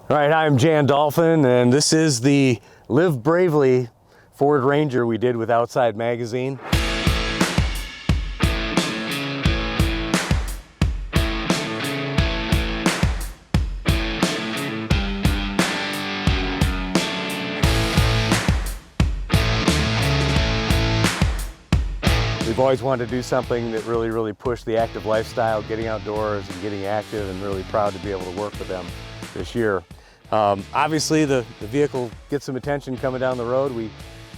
All right, I'm Jan Dolphin, and this is the Live Bravely Ford Ranger we did with Outside Magazine. We've always wanted to do something that really pushed the active lifestyle, getting outdoors and getting active, and really proud to be able to work with them this year. Obviously the vehicle gets some attention coming down the road. We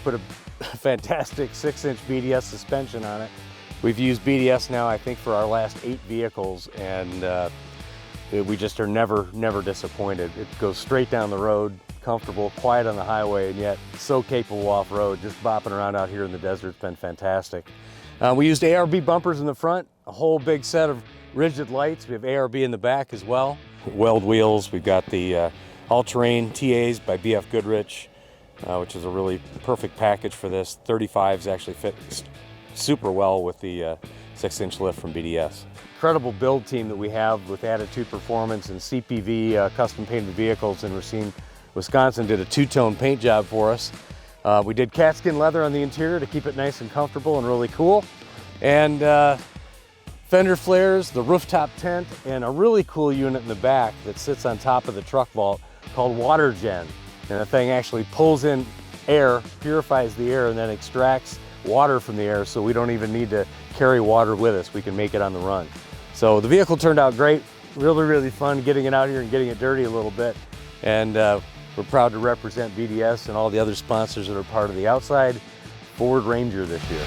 put a fantastic 6-inch BDS suspension on it. We've used BDS now, I think, for our last 8 vehicles, and we just are never disappointed. It goes straight down the road, comfortable, quiet on the highway, and yet so capable off-road. Just bopping around out here in the desert's been fantastic. We used ARB bumpers in the front, a whole big set of rigid lights. We have ARB in the back as well. Weld wheels. We've got the all-terrain TAs by BF Goodrich, which is a really perfect package for this. 35s actually fit super well with the 6-inch lift from BDS. Incredible build team that we have with Attitude Performance and CPV custom painted vehicles in Racine, Wisconsin. Did a 2-tone paint job for us. We did cat skin leather on the interior to keep it nice and comfortable and really cool. And fender flares, the rooftop tent, and a really cool unit in the back that sits on top of the truck vault called Water Gen. And the thing actually pulls in air, purifies the air, and then extracts water from the air, so we don't even need to carry water with us. We can make it on the run. So the vehicle turned out great. Really fun getting it out here and getting it dirty a little bit. And we're proud to represent BDS and all the other sponsors that are part of the Outside Ford Ranger this year.